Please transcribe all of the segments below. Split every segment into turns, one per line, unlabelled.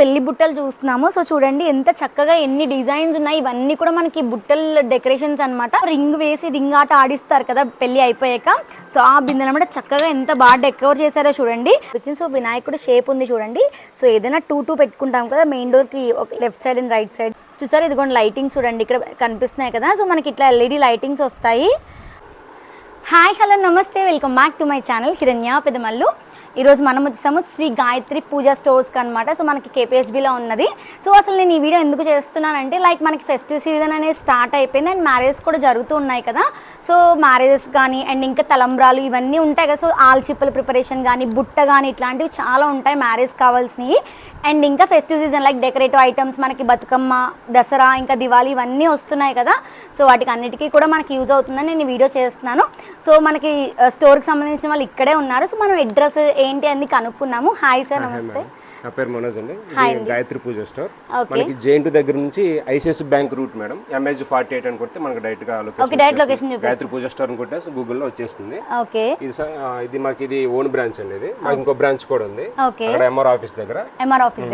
పెళ్లి బుట్టలు చూస్తున్నాము. సో చూడండి ఎంత చక్కగా ఎన్ని డిజైన్స్ ఉన్నాయి. ఇవన్నీ కూడా మనకి బుట్టల డెకరేషన్స్ అన్నమాట. రింగ్ వేసి రింగ్ ఆట ఆడిస్తారు కదా పెళ్లి అయిపోయాక. సో ఆ బిందెలు అన్నమాట చక్కగా ఎంత బాగా డెకరేట్ చేశారో చూడండి. సో వినాయకుడు షేప్ ఉంది చూడండి. సో ఏదైనా 2 పెట్టుకుంటాం కదా మెయిన్ డోర్ కి left side and right side. చూసారు ఇదిగోండి లైటింగ్స్ చూడండి ఇక్కడ కనిపిస్తున్నాయి కదా. సో మనకి ఇట్లా ఎల్ఈడి లైటింగ్స్ వస్తాయి. హాయ్ హలో నమస్తే, welcome back to my channel హిరణ్య పెదమల్లు. ఈరోజు మనం వచ్చేసాము శ్రీ గాయత్రి పూజా స్టోర్స్కి అనమాట. సో మనకి కేపీహెచ్బీలో ఉన్నది. సో అసలు నేను ఈ వీడియో ఎందుకు చేస్తున్నానంటే లైక్ మనకి ఫెస్టివ్ సీజన్ అనేది స్టార్ట్ అయిపోయింది అండ్ మ్యారేజెస్ కూడా జరుగుతూ ఉన్నాయి కదా. సో మ్యారేజెస్ కానీ అండ్ ఇంకా తలంబ్రాలు ఇవన్నీ ఉంటాయి కదా. సో ఆల్చిప్పల ప్రిపరేషన్ కానీ బుట్ట కానీ ఇట్లాంటివి చాలా ఉంటాయి మ్యారేజ్ కావాల్సినవి. అండ్ ఇంకా festive season like decorative items మనకి బతుకమ్మ, దసరా, ఇంకా దివాళీ ఇవన్నీ వస్తున్నాయి కదా. సో వాటికి అన్నిటికీ కూడా మనకి యూజ్ అవుతుందని నేను వీడియో చేస్తున్నాను. సో మనకి స్టోర్కి సంబంధించిన వాళ్ళు ఇక్కడే ఉన్నారు. సో మనం అడ్రస్ ఏంటి అని కనుక్కున్నాము. హాయ్ సార్, నమస్తే.
నా పేరు మనోజ్ అండి. గాయత్రి పూజ స్టోర్ మనకి జేఎన్ దగ్గర నుంచి ICICI bank route madam. MH 48 అని కొడితే మనకి డైరెక్ట్ గా లొకేషన్ గాయత్రి పూజ స్టోర్ అని కొట్టే గూగుల్లో వచ్చేస్తుంది. ఇది మాకు ఇది ఓన్ బ్రాంచ్ అండి. ఇది మాకు ఇంకో బ్రాంచ్ కూడా ఉంది అక్కడ ఎంఆర్ ఆఫీస్ దగ్గర.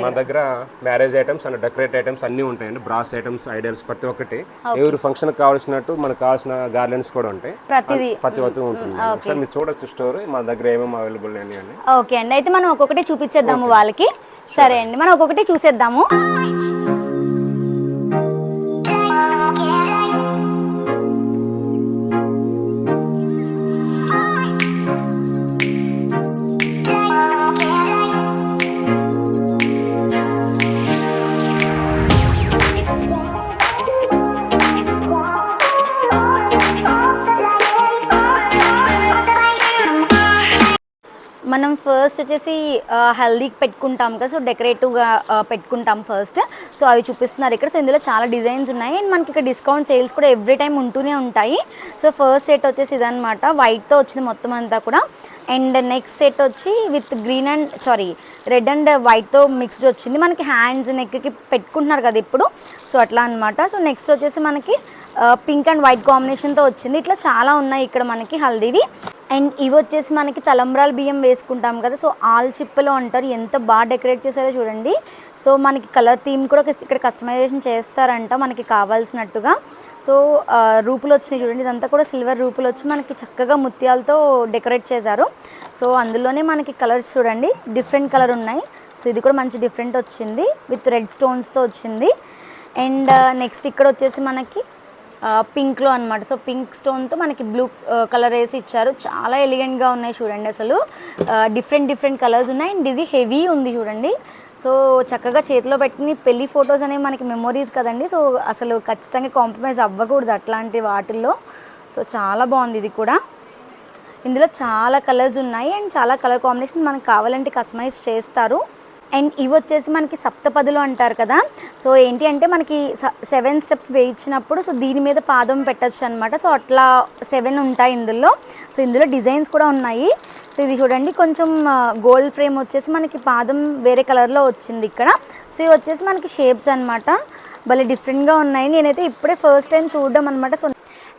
మన దగ్గర marriage items and decorate items అన్ని ఉంటాయండి. బ్రాస్ ఐటమ్స్, ఐడల్స్ ప్రతి ఒక్కటి ఎవరి ఫంక్షన్ కావాల్సినట్టు మనకు కావాల్సిన గార్లెండ్స్ కూడా ఉంటాయి. ప్రతి ఒక్కటి ఉంటుంది. ఒకసారి మీరు చూడొచ్చు స్టోర్ మన దగ్గర ఏమేమి అవైలబుల్ అని.
ఓకే అండి, అయితే మనం ఒక్కొక్కటి చూపించేద్దాము వాళ్ళకి. సరే అండి, మనం ఒక్కొక్కటి చూసేద్దాము. మనం ఫస్ట్ వచ్చేసి హల్దీకి పెట్టుకుంటాం కదా. సో డెకరేటివ్గా పెట్టుకుంటాం ఫస్ట్. సో అవి చూపిస్తున్నారు ఇక్కడ. సో ఇందులో చాలా డిజైన్స్ ఉన్నాయి అండ్ మనకి ఇక్కడ డిస్కౌంట్ సేల్స్ కూడా ఎవ్రీ టైం ఉంటూనే ఉంటాయి. సో ఫస్ట్ సెట్ వచ్చేసి ఇదనమాట, వైట్తో వచ్చింది మొత్తం అంతా కూడా. అండ్ నెక్స్ట్ సెట్ వచ్చి with green and red and వైట్తో మిక్స్డ్ వచ్చింది. మనకి హ్యాండ్స్, నెక్కి పెట్టుకుంటున్నారు కదా ఇప్పుడు. సో అట్లా అనమాట. సో నెక్స్ట్ వచ్చేసి మనకి పింక్ అండ్ వైట్ కాంబినేషన్తో వచ్చింది. ఇట్లా చాలా ఉన్నాయి ఇక్కడ మనకి హల్దీవి. అండ్ ఇవి వచ్చేసి మనకి తలంబ్రాల బియ్యం వేసుకుంటాం కదా. సో ఆల్చిప్పలు అంటారు. ఎంత బాగా డెకరేట్ చేశారో చూడండి. సో మనకి కలర్ థీమ్ కూడా ఇక్కడ కస్టమైజేషన్ చేస్తారంట మనకి కావాల్సినట్టుగా. సో రూపులు వచ్చినాయి చూడండి. ఇదంతా కూడా సిల్వర్ రూపులు వచ్చి మనకి చక్కగా ముత్యాలతో డెకరేట్ చేశారు. సో అందులోనే మనకి కలర్స్ చూడండి డిఫరెంట్ కలర్ ఉన్నాయి. సో ఇది కూడా మంచి డిఫరెంట్ వచ్చింది విత్ రెడ్ స్టోన్స్తో వచ్చింది. అండ్ నెక్స్ట్ ఇక్కడ వచ్చేసి మనకి పింక్లో అనమాట. సో పింక్ స్టోన్తో మనకి బ్లూ కలర్ వేసి ఇచ్చారు. చాలా ఎలిగెంట్గా ఉన్నాయి చూడండి. అసలు డిఫరెంట్ కలర్స్ ఉన్నాయి. అండ్ ఇది హెవీ ఉంది చూడండి. సో చక్కగా చేతిలో పెట్టిన పెళ్లి ఫొటోస్ అనేవి మనకి మెమొరీస్ కదండి. సో అసలు ఖచ్చితంగా కాంప్రమైజ్ అవ్వకూడదు అట్లాంటి వాటిల్లో. సో చాలా బాగుంది ఇది కూడా. ఇందులో చాలా కలర్స్ ఉన్నాయి అండ్ చాలా కలర్ కాంబినేషన్ మనకు కావాలంటే కస్టమైజ్ చేస్తారు. అండ్ ఇవి వచ్చేసి మనకి సప్తపదులు అంటారు కదా. సో ఏంటి అంటే మనకి 7 స్టెప్స్ వేయించినప్పుడు సో దీని మీద పాదం పెట్టచ్చు అనమాట. సో అట్లా 7 ఉంటాయి ఇందులో. సో ఇందులో డిజైన్స్ కూడా ఉన్నాయి. సో ఇది చూడండి కొంచెం గోల్డ్ ఫ్రేమ్ వచ్చేసి మనకి పాదం వేరే కలర్లో వచ్చింది ఇక్కడ. సో ఇవి వచ్చేసి మనకి షేప్స్ అనమాట. భలే డిఫరెంట్గా ఉన్నాయి. నేనైతే ఇప్పుడే ఫస్ట్ టైం చూడడం అనమాట. సో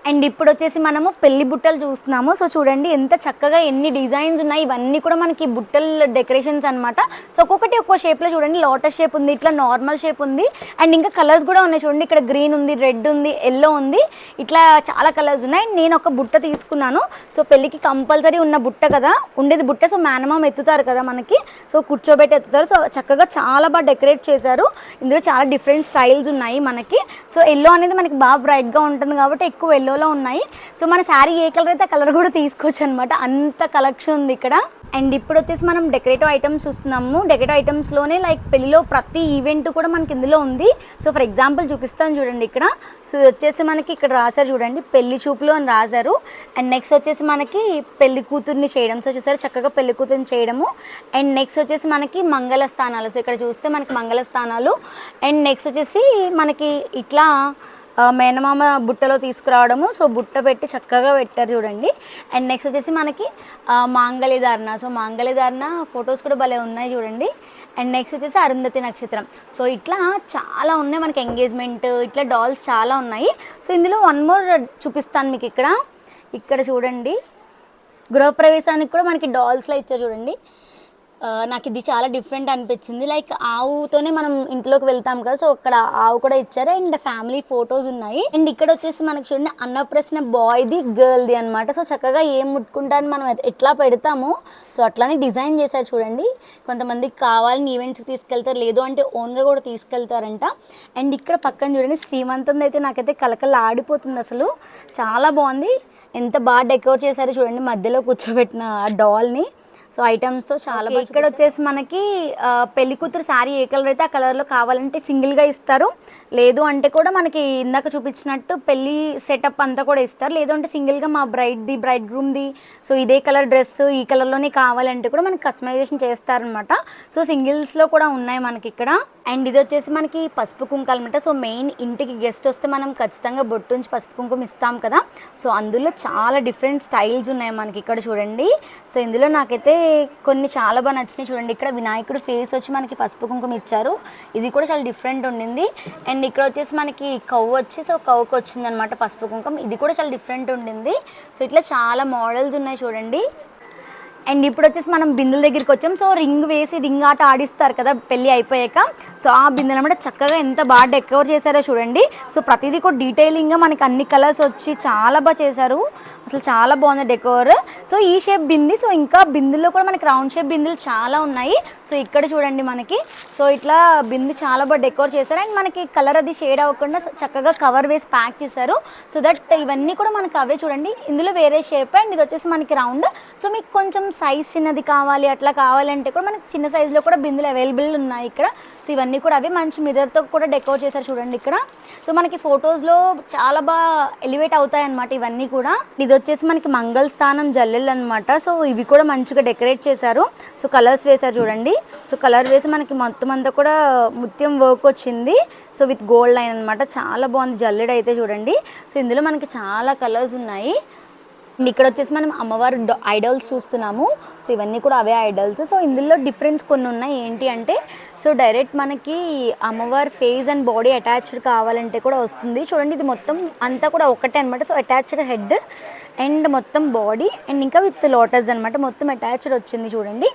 అండ్ ఇప్పుడు వచ్చేసి మనము పెళ్లి బుట్టలు చూస్తున్నాము. సో చూడండి ఎంత చక్కగా ఎన్ని డిజైన్స్ ఉన్నాయి. ఇవన్నీ కూడా మనకి బుట్టల డెకరేషన్స్ అనమాట. సో ఒక్కొక్కటి ఒక్కో షేప్లో చూడండి. లోటస్ షేప్ ఉంది, ఇట్లా నార్మల్ షేప్ ఉంది అండ్ ఇంకా కలర్స్ కూడా ఉన్నాయి చూడండి. ఇక్కడ గ్రీన్ ఉంది, రెడ్ ఉంది, ఎల్లో ఉంది, ఇట్లా చాలా కలర్స్ ఉన్నాయి. నేను ఒక బుట్ట తీసుకున్నాను. సో పెళ్ళికి కంపల్సరీ ఉన్న బుట్ట కదా ఉండేది బుట్ట. సో మేనమామ ఎత్తుతారు కదా మనకి. సో కూర్చోబెట్టి ఎత్తుతారు. సో చక్కగా చాలా బాగా డెకరేట్ చేశారు. ఇందులో చాలా డిఫరెంట్ స్టైల్స్ ఉన్నాయి మనకి. సో ఎల్లో అనేది మనకి బాగా బ్రైట్గా ఉంటుంది కాబట్టి ఎక్కువ ఎల్లో ఉన్నాయి. సో మన శారీ ఏ కలర్ అయితే ఆ కలర్ కూడా తీసుకోవచ్చు అనమాట. అంత కలెక్షన్ ఉంది ఇక్కడ. అండ్ ఇప్పుడు వచ్చేసి మనం డెకరేటివ్ ఐటమ్స్ చూస్తున్నాము. డెకరేటివ్ ఐటమ్స్లోనే లైక్ పెళ్లిలో ప్రతి ఈవెంట్ కూడా మనకి ఇందులో ఉంది. సో ఫర్ ఎగ్జాంపుల్ చూపిస్తాను చూడండి ఇక్కడ. సో వచ్చేసి మనకి ఇక్కడ రాశారు చూడండి పెళ్లి చూపులు అని రాశారు. అండ్ నెక్స్ట్ వచ్చేసి మనకి పెళ్లి కూతుర్ని చేయడం. సో చూసారు చక్కగా పెళ్లి కూతుర్ని చేయడము. అండ్ నెక్స్ట్ వచ్చేసి మనకి మంగళ స్థానాలు. సో ఇక్కడ చూస్తే మనకి మంగళ స్థానాలు. అండ్ నెక్స్ట్ వచ్చేసి మనకి ఇట్లా మేనమామ బుట్టలో తీసుకురావడము. సో బుట్ట పెట్టి చక్కగా పెట్టారు చూడండి. అండ్ నెక్స్ట్ వచ్చేసి మనకి మాంగళ్యధారణ. సో మాంగళ్యధారణ ఫొటోస్ కూడా భలే ఉన్నాయి చూడండి. అండ్ నెక్స్ట్ వచ్చేసి అరుంధతి నక్షత్రం. సో ఇట్లా చాలా ఉన్నాయి మనకి. ఎంగేజ్మెంట్ ఇట్లా డాల్స్ చాలా ఉన్నాయి. సో ఇందులో వన్ మోర్ చూపిస్తాను మీకు. ఇక్కడ చూడండి గృహప్రవేశానికి కూడా మనకి డాల్స్లో ఇచ్చారు చూడండి. నాకు ఇది చాలా డిఫరెంట్ అనిపించింది. లైక్ ఆవుతోనే మనం ఇంట్లోకి వెళ్తాం కదా, సో అక్కడ ఆవు కూడా ఇచ్చారు అండ్ ఫ్యామిలీ ఫొటోస్ ఉన్నాయి. అండ్ ఇక్కడ వచ్చేసి మనకి చూడండి అన్నప్రసన్న బాయ్ది గర్ల్ది అనమాట. సో చక్కగా ఏం ముట్టుకుంటాను మనం ఎట్లా పెడతామో సో అట్లానే డిజైన్ చేశారు చూడండి. కొంతమందికి కావాలని ఈవెంట్స్కి తీసుకెళ్తారు, లేదు అంటే ఓన్గా కూడా తీసుకెళ్తారంట. అండ్ ఇక్కడ పక్కన చూడండి శ్రీమంతం అయితే నాకైతే కలకల ఆడిపోతుంది, అసలు చాలా బాగుంది. ఎంత బాగా డెకోర్ చేశారో చూడండి, మధ్యలో కూర్చోబెట్టిన డాల్ని. సో ఐటమ్స్తో చాలా బాగా. ఇక్కడ వచ్చేసి మనకి పెళ్లి కూతురు శారీ ఏ కలర్ అయితే ఆ కలర్లో కావాలంటే సింగిల్గా ఇస్తారు, లేదు అంటే కూడా మనకి ఇందాక చూపించినట్టు పెళ్లి సెటప్ అంతా కూడా ఇస్తారు, లేదు అంటే సింగిల్గా మా బ్రైడ్ గ్రూమ్ది సో ఇదే కలర్ డ్రెస్ ఈ కలర్లోనే కావాలంటే కూడా మనకి కస్టమైజేషన్ చేస్తారనమాట. సో సింగిల్స్లో కూడా ఉన్నాయి మనకి ఇక్కడ. అండ్ ఇది వచ్చేసి మనకి పసుపు కుంకాలు అనమాట. సో మెయిన్ ఇంటికి గెస్ట్ వస్తే మనం ఖచ్చితంగా బొట్టుంచి పసుపు కుంకుమ ఇస్తాం కదా, సో అందులో చాలా డిఫరెంట్ స్టైల్స్ ఉన్నాయి మనకి ఇక్కడ చూడండి. సో ఇందులో నాకైతే కొన్ని చాలా బాగా నచ్చినాయి చూడండి. ఇక్కడ వినాయకుడు ఫేస్ వచ్చి మనకి పసుపు కుంకుమ ఇచ్చారు, ఇది కూడా చాలా డిఫరెంట్ ఉండింది. అండ్ ఇక్కడ వచ్చేసి మనకి కవ్వు వచ్చి సో కవ్వుకి వచ్చింది అనమాట పసుపు కుంకుమ, ఇది కూడా చాలా డిఫరెంట్ ఉండింది. సో ఇట్లా చాలా మోడల్స్ ఉన్నాయి చూడండి. అండ్ ఇప్పుడు వచ్చేసి మనం బిందెల దగ్గరికి వచ్చాం. సో రింగ్ వేసి రింగ్ ఆట ఆడిస్తారు కదా పెళ్ళి అయిపోయాక, సో ఆ బిందెలు అనమాట చక్కగా ఎంత బాగా డెకోర్ చేశారో చూడండి. సో ప్రతిదీ కూడా డీటెయిలింగ్గా మనకి అన్ని కలర్స్ వచ్చి చాలా బాగా చేశారు, అసలు చాలా బాగుంది డెకోర్. సో ఈ షేప్ బింది, సో ఇంకా బిందుల్లో కూడా మనకి రౌండ్ షేప్ బిందులు చాలా ఉన్నాయి. సో ఇక్కడ చూడండి మనకి సో ఇట్లా బిందు చాలా బాగా డెకోర్ చేశారు. అండ్ మనకి కలర్ అది షేడ్ అవ్వకుండా చక్కగా కవర్ వేసి ప్యాక్ చేశారు. సో దట్ ఇవన్నీ కూడా మనకి అవే చూడండి, ఇందులో వేరే షేప్ అండ్ ఇది వచ్చేసి మనకి రౌండ్. సో మీకు కొంచెం సైజ్ చిన్నది కావాలి అట్లా కావాలంటే కూడా మనకి చిన్న సైజులో కూడా బిందులు అవైలబుల్ ఉన్నాయి ఇక్కడ. సో ఇవన్నీ కూడా అవే మంచి మిర్రర్తో కూడా డెకోర్ చేశారు చూడండి ఇక్కడ. సో మనకి ఫొటోస్లో చాలా బాగా ఎలివేట్ అవుతాయి అన్నమాట ఇవన్నీ కూడా. ఇది వచ్చేసి మనకి మంగళ స్థానం జల్లెలు అనమాట. సో ఇవి కూడా మంచిగా డెకరేట్ చేశారు. సో కలర్స్ వేశారు చూడండి. సో కలర్ వేసి మనకి మొత్తం అంతా కూడా ముత్యం వర్క్ వచ్చింది. సో విత్ గోల్డ్ లైన్ అనమాట, చాలా బాగుంది జల్లెడ అయితే చూడండి. సో ఇందులో మనకి చాలా కలర్స్ ఉన్నాయి. అండ్ ఇక్కడ వచ్చేసి మనం అమ్మవారు ఐడల్స్ చూస్తున్నాము. సో ఇవన్నీ కూడా అవే ఐడల్స్. సో ఇందులో డిఫరెన్స్ కొన్ని ఉన్నాయి, ఏంటి అంటే సో డైరెక్ట్ మనకి అమ్మవారి ఫేస్ అండ్ బాడీ అటాచ్డ్ కావాలంటే కూడా వస్తుంది చూడండి. ఇది మొత్తం అంతా కూడా ఒకటే అనమాట. సో అటాచ్డ్ హెడ్ అండ్ మొత్తం బాడీ అండ్ ఇంకా విత్ లోటస్ అనమాట, మొత్తం అటాచ్డ్ వచ్చింది చూడండి.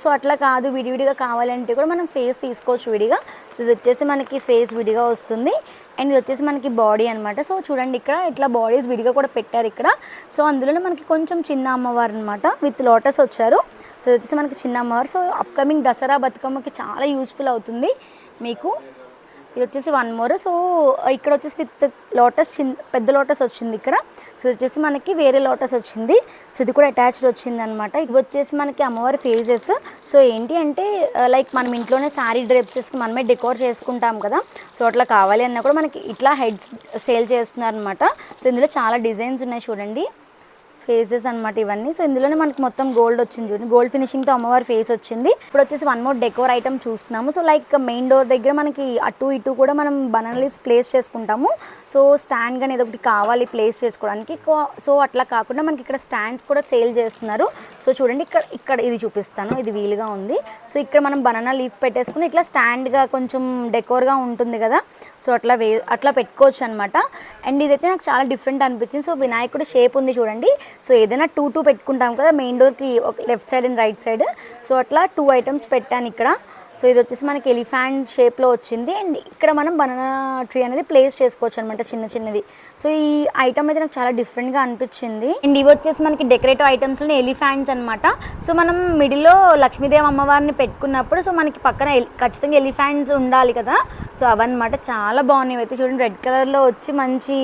సో అట్లా కాదు విడివిడిగా కావాలంటే కూడా మనం ఫేస్ తీసుకోవచ్చు విడిగా. ఇది వచ్చేసి మనకి ఫేస్ విడిగా వస్తుంది అండ్ ఇది వచ్చేసి మనకి బాడీ అనమాట. సో చూడండి ఇక్కడ ఇట్లా బాడీస్ విడిగా కూడా పెట్టారు ఇక్కడ. సో అందులోనే మనకి కొంచెం చిన్న అమ్మవారు అనమాట విత్ లోటస్ వచ్చారు. సో ఇది వచ్చేసి మనకి చిన్న అమ్మవారు. సో అప్కమింగ్ దసరా బతుకమ్మకి చాలా యూస్ఫుల్ అవుతుంది మీకు. ఇది వచ్చేసి వన్ మోర్. సో ఇక్కడ వచ్చేసి విత్ లోటస్ పెద్ద లోటస్ వచ్చింది ఇక్కడ. సో ఇది వచ్చేసి మనకి వేరే లోటస్ వచ్చింది. సో ఇది కూడా అటాచ్డ్ వచ్చింది అనమాట. ఇవి వచ్చేసి మనకి అమ్మవారి ఫేజెస్. సో ఏంటి అంటే లైక్ మనం ఇంట్లోనే శారీ డ్రేప్ చేసుకుని మనమే డెకోర్ చేసుకుంటాం కదా, సో అట్లా కావాలి అన్నా కూడా మనకి ఇట్లా హెడ్స్ సేల్ చేస్తున్నారు అనమాట. సో ఇందులో చాలా డిజైన్స్ ఉన్నాయి చూడండి, ఫేసెస్ అనమాట ఇవన్నీ. సో ఇందులోనే మనకి మొత్తం గోల్డ్ వచ్చింది చూడండి, గోల్డ్ ఫినిషింగ్తో అమ్మవారి ఫేస్ వచ్చింది. ఇప్పుడు వచ్చేసి వన్ మోర్ డెకోర్ ఐటమ్ చూస్తున్నాము. సో లైక్ మెయిన్ డోర్ దగ్గర మనకి అటు ఇటు కూడా మనం బనానా లీవ్స్ ప్లేస్ చేసుకుంటాము. సో స్టాండ్ కానీ ఏదో ఒకటి కావాలి ప్లేస్ చేసుకోవడానికి. సో అట్లా కాకుండా మనకి ఇక్కడ స్టాండ్స్ కూడా సేల్ చేస్తున్నారు. సో చూడండి ఇక్కడ ఇది చూపిస్తాను, ఇది వీలుగా ఉంది. సో ఇక్కడ మనం బనానా లీఫ్ పెట్టేసుకుని ఇట్లా స్టాండ్గా కొంచెం డెకోర్గా ఉంటుంది కదా, సో అట్లా పెట్టుకోవచ్చు అనమాట. అండ్ ఇదైతే నాకు చాలా డిఫరెంట్ అనిపించింది. సో వినాయకుడు షేప్ ఉంది చూడండి. సో ఏదైనా టూ పెట్టుకుంటాం కదా మెయిన్ డోర్కి, ఒక left side and right side. So అట్లా 2 ఐటమ్స్ పెట్టాను ఇక్కడ. సో ఇది వచ్చేసి మనకి ఎలిఫెంట్ షేప్లో వచ్చింది అండ్ ఇక్కడ మనం బనానా ట్రీ అనేది ప్లేస్ చేసుకోవచ్చు అనమాట చిన్నవి. సో ఈ ఐటమ్ అయితే నాకు చాలా డిఫరెంట్గా అనిపించింది. అండ్ ఇవి వచ్చేసి మనకి డెకరేటివ్ ఐటమ్స్లోనే ఎలిఫెంట్స్ అనమాట. సో మనం మిడిల్లో లక్ష్మీదేవి అమ్మవారిని పెట్టుకున్నప్పుడు సో మనకి పక్కన ఖచ్చితంగా ఎలిఫెంట్స్ ఉండాలి కదా, సో అవన్నమాట చాలా బాగున్నాయి అయితే చూడండి. రెడ్ కలర్లో వచ్చి మంచి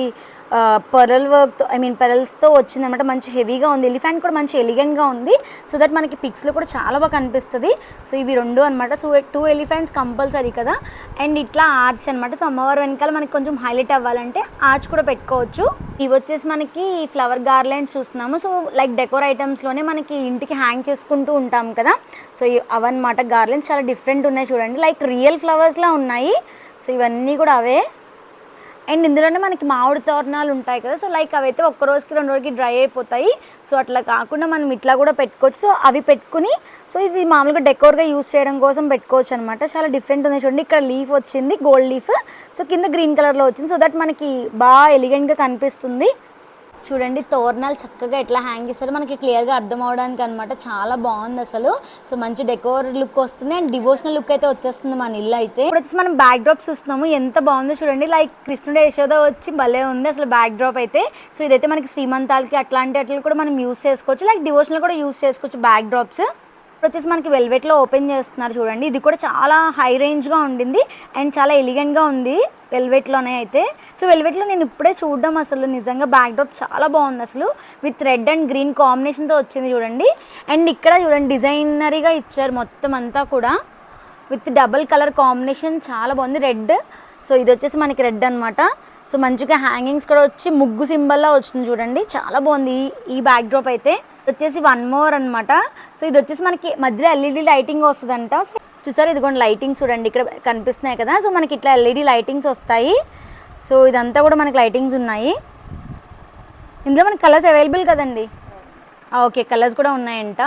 పెరల్ వర్క్తో పెరల్స్తో వచ్చిందనమాట, మంచి హెవీగా ఉంది. ఎలిఫెంట్ కూడా మంచి ఎలిగెంట్గా ఉంది. సో దట్ మనకి పిక్స్లో కూడా చాలా బాగా కనిపిస్తుంది. సో ఇవి 2 అనమాట. సో 2 ఎలిఫెంట్స్ కంపల్సరీ కదా. అండ్ ఇట్లా ఆర్చ్ అనమాట. సో అమ్మవారి వెనకాల మనకి కొంచెం హైలైట్ అవ్వాలంటే ఆర్చ్ కూడా పెట్టుకోవచ్చు. ఇవి వచ్చేసి మనకి ఫ్లవర్ గార్లెండ్స్ చూస్తున్నాము. సో లైక్ డెకోర్ ఐటమ్స్లోనే మనకి ఇంటికి హ్యాంగ్ చేసుకుంటూ ఉంటాం కదా, సో అవన్నమాట గార్లెండ్స్ చాలా డిఫరెంట్ ఉన్నాయి చూడండి, లైక్ రియల్ ఫ్లవర్స్లా ఉన్నాయి. సో ఇవన్నీ కూడా అవే. అండ్ ఇందులోనే మనకి మామిడి తోరణాలు ఉంటాయి కదా, సో లైక్ అవైతే ఒక్క రోజుకి 2 రోజులకి డ్రై అయిపోతాయి. సో అట్లా కాకుండా మనం ఇట్లా కూడా పెట్టుకోవచ్చు. సో అవి పెట్టుకుని సో ఇది మామూలుగా డెకోర్గా యూస్ చేయడం కోసం పెట్టుకోవచ్చు అనమాట. చాలా డిఫరెంట్ ఉంది చూడండి. ఇక్కడ లీఫ్ వచ్చింది గోల్డ్ లీఫ్, సో కింద గ్రీన్ కలర్లో వచ్చింది. సో దట్ మనకి బాగా ఎలిగెంట్గా కనిపిస్తుంది. చూడండి తోరణాలు చక్కగా ఎట్లా హ్యాంగ్ చేస్తారో మనకి క్లియర్గా అర్థం అవడానికి అనమాట. చాలా బాగుంది అసలు. సో మంచి డెకోర్ లుక్ వస్తుంది అండ్ డివోషనల్ లుక్ అయితే వచ్చేస్తుంది మన ఇల్లు అయితే. ఇప్పుడు వచ్చి మనం బ్యాక్ డ్రాప్ చూస్తున్నాము, ఎంత బాగుందో చూడండి. లైక్ కృష్ణుడు యశోద వచ్చి భలే ఉంది అసలు బ్యాక్ డ్రాప్ అయితే. సో ఇదైతే మనకి శ్రీమంతాలకి అట్లాంటి అట్లా కూడా మనం యూస్ చేసుకోవచ్చు, లైక్ డివోషనల్ కూడా యూస్ చేసుకోవచ్చు బ్యాక్ డ్రాప్స్. వచ్చేసి మనకి వెల్వెట్లో ఓపెన్ చేస్తున్నారు చూడండి. ఇది కూడా చాలా హై రేంజ్గా ఉండింది అండ్ చాలా ఎలిగెంట్గా ఉంది వెల్వెట్లోనే అయితే. సో వెల్వెట్లో నేను ఇప్పుడే చూడడం అసలు నిజంగా బ్యాక్ డ్రాప్ చాలా బాగుంది అసలు. విత్ రెడ్ అండ్ గ్రీన్ కాంబినేషన్తో వచ్చింది చూడండి. అండ్ ఇక్కడ చూడండి డిజైనరీగా ఇచ్చారు మొత్తం అంతా కూడా విత్ డబుల్ కలర్ కాంబినేషన్, చాలా బాగుంది రెడ్. సో ఇది వచ్చేసి మనకి రెడ్ అనమాట. సో మంచిగా హ్యాంగింగ్స్ కూడా వచ్చి ముగ్గు సింబల్లా వచ్చింది చూడండి, చాలా బాగుంది ఈ బ్యాక్ డ్రాప్ అయితే. వచ్చేసి వన్ మోర్ అనమాట. సో ఇది వచ్చేసి మనకి మధ్యలో ఎల్ఈడి లైటింగ్ వస్తుందంట. సో చూసారు ఇదిగోండి లైటింగ్స్ చూడండి ఇక్కడ కనిపిస్తున్నాయి కదా. సో మనకి ఇట్లా ఎల్ఈడి లైటింగ్స్ వస్తాయి. సో ఇదంతా కూడా మనకి లైటింగ్స్ ఉన్నాయి. ఇందులో మనకి కలర్స్ అవైలబుల్ కదండి. ఓకే కలర్స్ కూడా ఉన్నాయంట.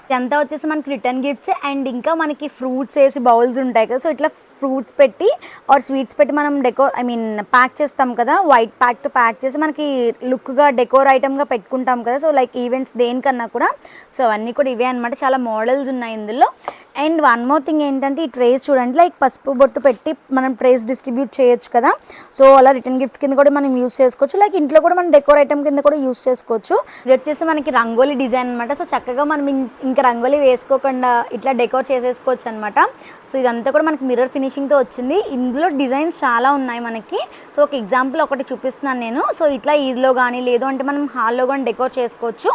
ఇదంతా వచ్చేసి మనకి రిటర్న్ గిఫ్ట్స్ అండ్ ఇంకా మనకి ఫ్రూట్స్ వేసి బౌల్స్ ఉంటాయి కదా. సో ఇట్లా ఫ్రూట్స్ పెట్టి ఆర్ స్వీట్స్ పెట్టి మనం ప్యాక్ చేస్తాం కదా, వైట్ ప్యాక్తో ప్యాక్ చేసి మనకి లుక్గా డెకోర్ ఐటమ్గా పెట్టుకుంటాం కదా. సో లైక్ ఈవెంట్స్ దేనికన్నా కూడా. సో అవన్నీ కూడా ఇవే అనమాట, చాలా మోడల్స్ ఉన్నాయి ఇందులో. అండ్ వన్ మోర్ థింగ్ ఏంటంటే ఈ ట్రేస్ చూడండి, లైక్ పసుపు బొట్టు పెట్టి మనం ట్రేస్ డిస్ట్రిబ్యూట్ చేయొచ్చు కదా. సో అలా రిటర్న్ గిఫ్ట్స్ కింద కూడా మనం యూస్ చేసుకోవచ్చు, లైక్ ఇంట్లో కూడా మనం డెకోర్ ఐటమ్ కింద కూడా యూస్ చేసుకోవచ్చు. ఇది వచ్చేసి మనకి రంగోలీ డిజైన్ అనమాట. సో చక్కగా మనం ఇంకా రంగోలీ వేసుకోకుండా ఇట్లా డెకోర్ చేసేసుకోవచ్చు అనమాట. సో ఇదంతా కూడా మనకి మిర్రర్ ఫినిషింగ్తో వచ్చింది. ఇందులో డిజైన్స్ చాలా ఉన్నాయి మనకి. సో ఒక ఎగ్జాంపుల్ ఒకటి చూపిస్తున్నాను నేను. సో ఇట్లా ఈద్లో కానీ లేదు అంటే మనం హాల్లో కానీ డెకోర్ చేసుకోవచ్చు.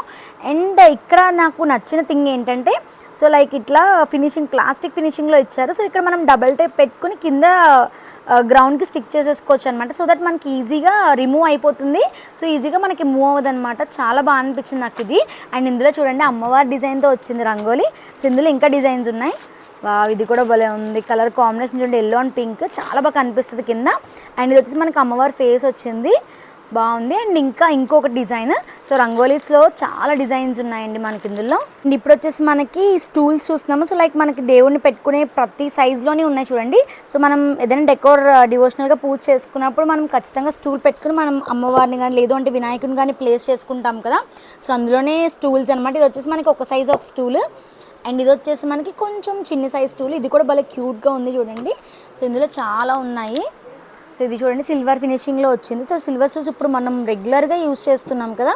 అండ్ ఇక్కడ నాకు నచ్చిన థింగ్ ఏంటంటే సో లైక్ ఇట్లా ఫినిషింగ్ ప్లాస్టిక్ ఫినిషింగ్లో ఇచ్చారు. సో ఇక్కడ మనం డబల్ టేప్ పెట్టుకుని కింద గ్రౌండ్కి స్టిక్ చేసేసుకోవచ్చు అనమాట. సో దట్ మనకి ఈజీగా రిమూవ్ అయిపోతుంది. సో ఈజీగా మనకి మూవ్ అవ్వదు అనమాట. చాలా బాగా అనిపించింది నాకు ఇది. అండ్ ఇందులో చూడండి అమ్మవారి డిజైన్తో వచ్చింది రంగోలీ. సో ఇందులో ఇంకా డిజైన్స్ ఉన్నాయి. ఇది కూడా భలే ఉంది, కలర్ కాంబినేషన్ చూడండి ఎల్లో అండ్ పింక్, చాలా బాగా కనిపిస్తుంది కింద. అండ్ ఇది వచ్చేసి మనకి అమ్మవారి ఫేస్ వచ్చింది, బాగుంది. అండ్ ఇంకొక డిజైన్. సో రంగోలీస్లో చాలా డిజైన్స్ ఉన్నాయండి మనకి ఇందులో. అండ్ ఇప్పుడు వచ్చేసి మనకి స్టూల్స్ చూస్తున్నాము. సో లైక్ మనకి దేవుడిని పెట్టుకునే ప్రతి సైజులోనే ఉన్నాయి చూడండి. సో మనం ఏదైనా డెకోర్ డివోషనల్గా పూజ చేసుకున్నప్పుడు మనం ఖచ్చితంగా స్టూల్ పెట్టుకుని మనం అమ్మవారిని కానీ లేదు అంటే వినాయకుని కానీ ప్లేస్ చేసుకుంటాం కదా. సో అందులోనే స్టూల్స్ అనమాట. ఇది వచ్చేసి మనకి ఒక సైజ్ ఆఫ్ స్టూల్. అండ్ ఇది వచ్చేసి మనకి కొంచెం చిన్న సైజ్ స్టూల్. ఇది కూడా భలే క్యూట్గా ఉంది చూడండి. సో ఇందులో చాలా ఉన్నాయి. సో ఇది చూడండి సిల్వర్ ఫినిషింగ్లో వచ్చింది. సో సిల్వర్ స్టూల్స్ ఇప్పుడు మనం రెగ్యులర్గా యూజ్ చేస్తున్నాం కదా.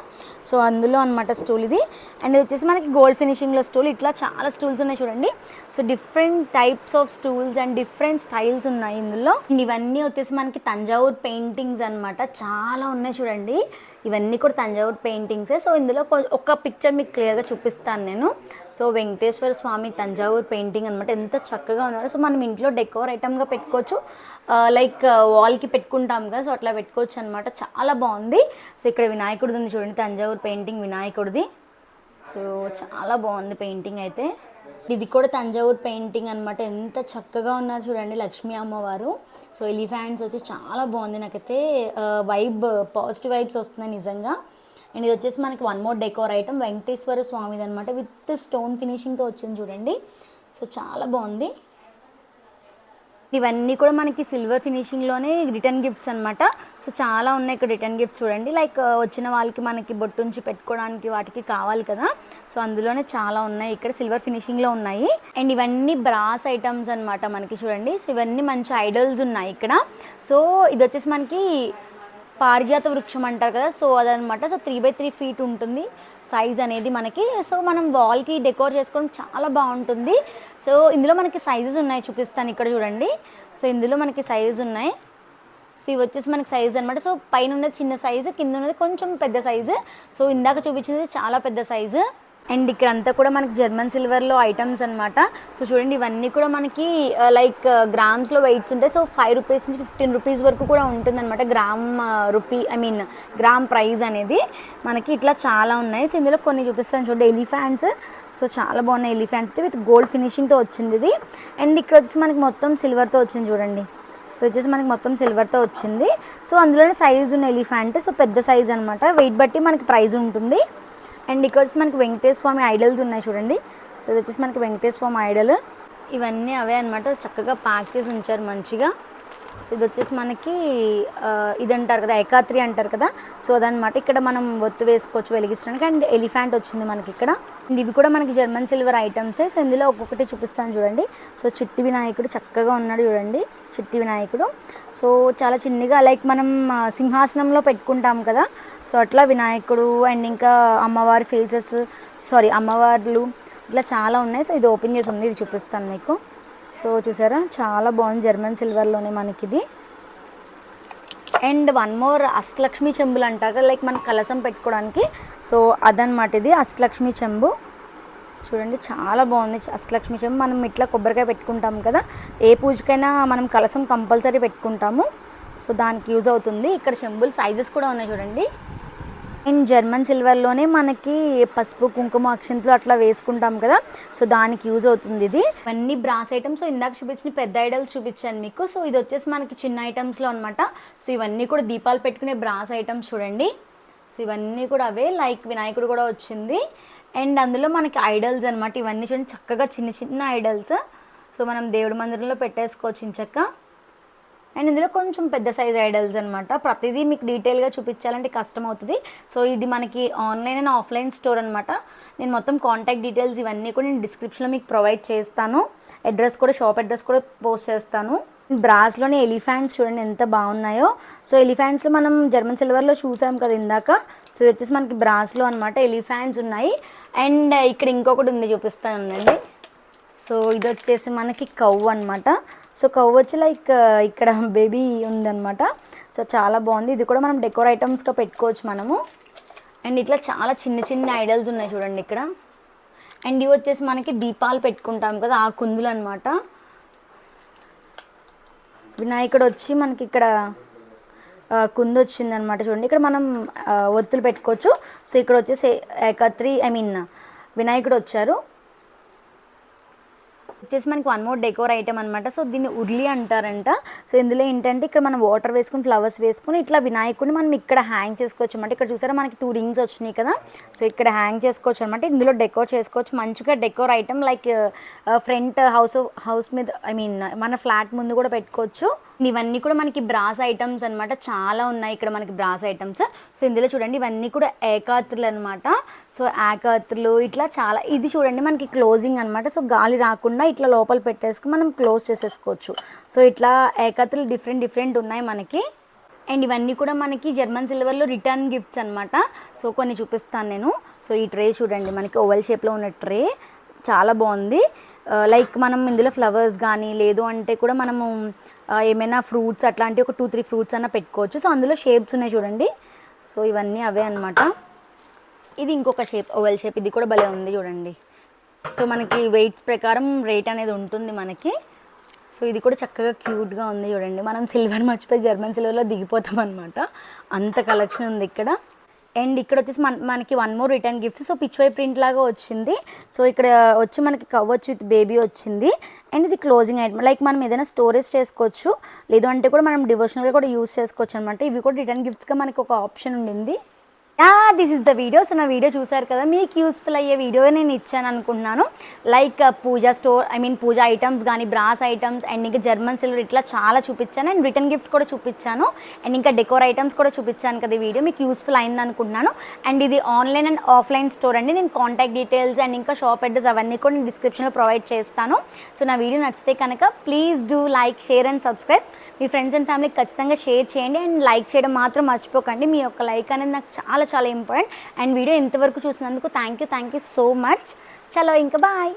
సో అందులో అనమాట స్టూల్ ఇది. అండ్ ఇది వచ్చేసి మనకి గోల్డ్ ఫినిషింగ్లో స్టూల్. ఇట్లా చాలా స్టూల్స్ ఉన్నాయి చూడండి. So different types of stools and different styles ఉన్నాయి ఇందులో. అండ్ ఇవన్నీ వచ్చేసి మనకి తంజావూర్ పెయింటింగ్స్ అనమాట, చాలా ఉన్నాయి చూడండి. ఇవన్నీ కూడా తంజావూర్ పెయింటింగ్సే. సో ఇందులో ఒక పిక్చర్ మీకు క్లియర్గా చూపిస్తాను నేను. సో వెంకటేశ్వర స్వామి తంజావూర్ పెయింటింగ్ అనమాట, ఎంత చక్కగా ఉన్నారు. సో మనం ఇంట్లో డెకోర్ ఐటమ్గా పెట్టుకోవచ్చు, లైక్ వాల్కి పెట్టుకుంటాం కదా. సో అట్లా పెట్టుకోవచ్చు అనమాట, చాలా బాగుంది. సో ఇక్కడ వినాయకుడిది ఉంది చూడండి, తంజావూర్ పెయింటింగ్ వినాయకుడిది. సో చాలా బాగుంది పెయింటింగ్ అయితే. ఇది కూడా తంజావూర్ పెయింటింగ్ అనమాట, ఎంత చక్కగా ఉన్నారు చూడండి లక్ష్మీ అమ్మవారు. సో ఎలిఫెంట్స్ వచ్చి చాలా బాగుంది, నాకైతే పాజిటివ్ వైబ్స్ వస్తున్నాయి నిజంగా. అండ్ ఇది వచ్చేసి మనకి one more decor item Venkateswara స్వామిది అనమాట, విత్ స్టోన్ ఫినిషింగ్తో వచ్చింది చూడండి. సో చాలా బాగుంది. ఇవన్నీ కూడా మనకి సిల్వర్ ఫినిషింగ్లోనే రిటర్న్ గిఫ్ట్స్ అనమాట. సో చాలా ఉన్నాయి ఇక్కడ రిటర్న్ గిఫ్ట్స్ చూడండి. లైక్ వచ్చిన వాళ్ళకి మనకి బొట్టుంచి పెట్టుకోవడానికి వాటికి కావాలి కదా. సో అందులోనే చాలా ఉన్నాయి, ఇక్కడ సిల్వర్ ఫినిషింగ్లో ఉన్నాయి. అండ్ ఇవన్నీ బ్రాస్ ఐటమ్స్ అనమాట మనకి చూడండి. సో ఇవన్నీ మంచి ఐడల్స్ ఉన్నాయి ఇక్కడ. సో ఇది వచ్చేసి మనకి పారిజాత వృక్షం అంటారు కదా. సో అదనమాట. సో 3x3 feet ఉంటుంది సైజ్ అనేది మనకి. సో మనం వాల్కి డెకోర్ చేసుకోవడం చాలా బాగుంటుంది. సో ఇందులో మనకి సైజెస్ ఉన్నాయి, చూపిస్తాను ఇక్కడ చూడండి. సో ఇందులో మనకి సైజెస్ ఉన్నాయి. సో ఇవి వచ్చేసి మనకి సైజ్ అనమాట. సో పైన ఉన్నది చిన్న సైజు, కింద ఉన్నది కొంచెం పెద్ద సైజు. సో ఇందాక చూపించింది చాలా పెద్ద సైజు. అండ్ ఇక్కడ అంతా కూడా మనకి జర్మన్ సిల్వర్లో ఐటమ్స్ అనమాట. సో చూడండి ఇవన్నీ కూడా మనకి లైక్ గ్రామ్స్లో వెయిట్స్ ఉంటాయి. సో 5 రూపీస్ నుంచి 15 రూపీస్ వరకు కూడా ఉంటుందన్నమాట గ్రామ్ ప్రైస్ అనేది మనకి. ఇట్లా చాలా ఉన్నాయి. సో ఇందులో కొన్ని చూపిస్తాను చూడండి, ఎలిఫెంట్స్. సో చాలా బాగున్నాయి ఎలిఫెంట్స్ విత్ గోల్డ్ ఫినిషింగ్తో వచ్చింది ఇది. అండ్ ఇక్కడ వచ్చేసి మనకి మొత్తం సిల్వర్తో వచ్చింది చూడండి. సో వచ్చేసి మనకి మొత్తం సిల్వర్తో వచ్చింది. సో అందులోనే సైజ్ ఉన్న ఎలిఫెంట్. సో పెద్ద సైజ్ అనమాట, వెయిట్ బట్టి మనకి ప్రైస్ ఉంటుంది. అండ్ ఇక్కడ వచ్చి మనకి వెంకటేశ్వర స్వామి ఐడల్స్ ఉన్నాయి చూడండి. సో ఇది వచ్చేసి మనకి వెంకటేశ్వర స్వామి ఐడల్. ఇవన్నీ అవే అనమాట, చక్కగా ప్యాక్ చేసి ఉంచారు మంచిగా. సో ఇది వచ్చేసి మనకి ఇది అంటారు కదా, ఏకాత్రి అంటారు కదా, సో అదనమాట. ఇక్కడ మనం ఒత్తు వేసుకోవచ్చు వెలిగించడానికి. అండ్ ఎలిఫెంట్ వచ్చింది మనకి ఇక్కడ. అండ్ ఇవి కూడా మనకి జర్మన్ సిల్వర్ ఐటమ్సే. సో ఇందులో ఒక్కొక్కటి చూపిస్తాను చూడండి. సో చిట్టి వినాయకుడు చక్కగా ఉన్నాడు చూడండి, చిట్టి వినాయకుడు. సో చాలా చిన్నగా లైక్ మనం సింహాసనంలో పెట్టుకుంటాం కదా, సో అట్లా వినాయకుడు. అండ్ ఇంకా అమ్మవారి ఫేసెస్, అమ్మవార్లు ఇట్లా చాలా ఉన్నాయి. సో ఇది ఓపెన్ చేసి ఉంది, ఇది చూపిస్తాను మీకు. సో చూసారా, చాలా బాగుంది, జర్మన్ సిల్వర్లోనే మనకి ఇది. అండ్ వన్ మోర్ అష్టలక్ష్మి చెంబులు అంటారు కదా, లైక్ మన కలసం పెట్టుకోవడానికి. సో అదనమాట ఇది అష్టలక్ష్మి చెంబు. చూడండి చాలా బాగుంది అష్టలక్ష్మి చెంబు. మనం ఇట్లా కొబ్బరికాయ పెట్టుకుంటాం కదా, ఏ పూజకైనా మనం కలసం కంపల్సరీ పెట్టుకుంటాము. సో దానికి యూజ్ అవుతుంది. ఇక్కడ చెంబులు సైజెస్ కూడా ఉన్నాయి చూడండి. అండ్ జర్మన్ సిల్వర్లోనే మనకి పసుపు కుంకుమ అక్షంతలు అట్లా వేసుకుంటాం కదా, సో దానికి యూజ్ అవుతుంది ఇది. ఇవన్నీ బ్రాస్ ఐటమ్స్. సో ఇందాక చూపించిన పెద్ద ఐడల్స్ చూపించాను మీకు. సో ఇది వచ్చేసి మనకి చిన్న ఐటమ్స్లో అనమాట. సో ఇవన్నీ కూడా దీపాలు పెట్టుకునే బ్రాస్ ఐటమ్స్ చూడండి. సో ఇవన్నీ కూడా అవే, లైక్ వినాయకుడు కూడా వచ్చింది. అండ్ అందులో మనకి ఐడల్స్ అనమాట. ఇవన్నీ చూడండి చక్కగా చిన్న చిన్న ఐడల్స్. సో మనం దేవుడి మందిరంలో పెట్టేసుకోవచ్చు ఇంచక్క. అండ్ ఇందులో కొంచెం పెద్ద సైజ్ ఐడల్స్ అనమాట. ప్రతిదీ మీకు డీటెయిల్గా చూపించాలంటే కష్టం అవుతుంది. సో ఇది మనకి ఆన్లైన్ అండ్ ఆఫ్లైన్ స్టోర్ అనమాట. నేను మొత్తం కాంటాక్ట్ డీటెయిల్స్ ఇవన్నీ కూడా నేను డిస్క్రిప్షన్లో మీకు ప్రొవైడ్ చేస్తాను. అడ్రస్ కూడా, షాప్ అడ్రస్ కూడా పోస్ట్ చేస్తాను. బ్రాస్లోనే ఎలిఫెంట్స్ చూడండి ఎంత బాగున్నాయో. సో ఎలిఫెంట్స్లో మనం జర్మన్ సిల్వర్లో చూసాం కదా ఇందాక. సో ఇది వచ్చేసి మనకి బ్రాస్లో అనమాట ఎలిఫెంట్స్ ఉన్నాయి. అండ్ ఇక్కడ ఇంకొకటి ఉంది, చూపిస్తాను ఉందండి. సో ఇది వచ్చేసి మనకి కవ్వు అనమాట. సో కవ్వు వచ్చి లైక్ ఇక్కడ బేబీ ఉందన్నమాట. సో చాలా బాగుంది. ఇది కూడా మనం డెకోర్ ఐటమ్స్గా పెట్టుకోవచ్చు మనము. అండ్ ఇట్లా చాలా చిన్న చిన్న ఐడల్స్ ఉన్నాయి చూడండి ఇక్కడ. అండ్ ఇవి వచ్చేసి మనకి దీపాలు పెట్టుకుంటాం కదా, ఆ కుందులు అనమాట. వినాయకుడు వచ్చి మనకి ఇక్కడ కుందు వచ్చిందనమాట చూడండి. ఇక్కడ మనం ఒత్తులు పెట్టుకోవచ్చు. సో ఇక్కడ వచ్చేసి ఏకాత్రి వినాయకుడు వచ్చారు. వచ్చేసి మనకి వన్ మోర్ డెకోర్ ఐటమ్ అనమాట. సో దీన్ని ఉర్లి అంటారంట. సో ఇందులో ఏంటంటే ఇక్కడ మనం వాటర్ వేసుకుని, ఫ్లవర్స్ వేసుకుని ఇట్లా వినాయకుడిని మనం ఇక్కడ హ్యాంగ్ చేసుకోవచ్చు అనమాట. ఇక్కడ చూసారా మనకి 2 రింగ్స్ వచ్చినాయి కదా, సో ఇక్కడ హ్యాంగ్ చేసుకోవచ్చు అనమాట. ఇందులో డెకోర్ చేసుకోవచ్చు మంచిగా. Decor item like front house మీద మన ఫ్లాట్ ముందు కూడా పెట్టుకోవచ్చు. ఇవన్నీ కూడా మనకి బ్రాస్ ఐటమ్స్ అనమాట. చాలా ఉన్నాయి ఇక్కడ మనకి బ్రాస్ ఐటమ్స్. సో ఇందులో చూడండి ఇవన్నీ కూడా ఏకాత్రులు అనమాట. సో ఏకాత్రులు ఇట్లా చాలా. ఇది చూడండి మనకి క్లోజింగ్ అనమాట. సో గాలి రాకుండా ఇట్లా లోపల పెట్టేసుకుని మనం క్లోజ్ చేసేసుకోవచ్చు. సో ఇట్లా ఏకాత్రులు డిఫరెంట్ ఉన్నాయి మనకి. అండ్ ఇవన్నీ కూడా మనకి జర్మన్ సిల్వర్లో రిటర్న్ గిఫ్ట్స్ అనమాట. సో కొన్ని చూపిస్తాను నేను. సో ఈ ట్రే చూడండి మనకి ఓవల్ షేప్లో ఉన్న ట్రే చాలా బాగుంది. లైక్ మనం ఇందులో ఫ్లవర్స్ కానీ, లేదు అంటే కూడా మనము ఏమైనా ఫ్రూట్స్ అట్లాంటివి ఒక 2-3 ఫ్రూట్స్ అన్న పెట్టుకోవచ్చు. సో అందులో షేప్స్ ఉన్నాయి చూడండి. సో ఇవన్నీ అవే అనమాట. ఇది ఇంకొక షేప్, ఓవల్ షేప్. ఇది కూడా భలే ఉంది చూడండి. సో మనకి వెయిట్స్ ప్రకారం రేట్ అనేది ఉంటుంది మనకి. సో ఇది కూడా చక్కగా క్యూట్గా ఉంది చూడండి. మనం సిల్వర్ మర్చిపోయి జర్మన్ సిల్వర్లో దిగిపోతాం అనమాట, అంత కలెక్షన్ ఉంది ఇక్కడ. అండ్ ఇక్కడ వచ్చేసి మనకి one more return gifts. So Pichwai print లాగా వచ్చింది. సో ఇక్కడ వచ్చి మనకి కవ్వచ్చు విత్ బేబీ వచ్చింది. అండ్ ఇది క్లోజింగ్ ఐటమ్, లైక్ మనం ఏదైనా స్టోరేజ్ చేసుకోవచ్చు, లేదు అంటే కూడా మనం డివోషనల్గా కూడా యూస్ చేసుకోవచ్చు అనమాట. ఇవి కూడా రిటర్న్ గిఫ్ట్స్గా మనకి ఒక ఆప్షన్ ఉండింది. This is the video. So నా వీడియో చూసారు కదా, మీకు యూస్ఫుల్ అయ్యే వీడియో నేను ఇచ్చాను అనుకుంటున్నాను. లైక్ పూజా స్టోర్, పూజా ఐటమ్స్ కానీ, బ్రాస్ ఐటమ్స్ అండ్ ఇంకా జర్మన్ సిల్వర్ ఇట్లా చాలా చూపించాను. అండ్ రిటర్న్ గిఫ్ట్స్ కూడా చూపించాను. అండ్ ఇంకా డెకోర్ ఐటమ్స్ కూడా చూపించాను కదా. ఈ వీడియో మీకు యూస్ఫుల్ అయింది అనుకుంటున్నాను. అండ్ ఇది ఆన్లైన్ అండ్ ఆఫ్లైన్ స్టోర్ అండి. నేను కాంటాక్ట్ డీటెయిల్స్ అండ్ ఇంకా షాప్ అడ్రస్ అవన్నీ కూడా నేను డిస్క్రిప్షన్లో ప్రొవైడ్ చేస్తాను. సో నా వీడియో నచ్చితే కనుక please do like, share and subscribe. Me friends and ఫ్యామిలీకి ఖచ్చితంగా షేర్ చేయండి. అండ్ లైక్ చేయడం మాత్రం మర్చిపోకండి. మీ యొక్క లైక్ అనేది నాకు చాలా చాలా ఇంపార్టెంట్. అండ్ వీడియో ఇంతవరకు చూసినందుకు థ్యాంక్ యూ సో మచ్. చలో ఇంకా బాయ్.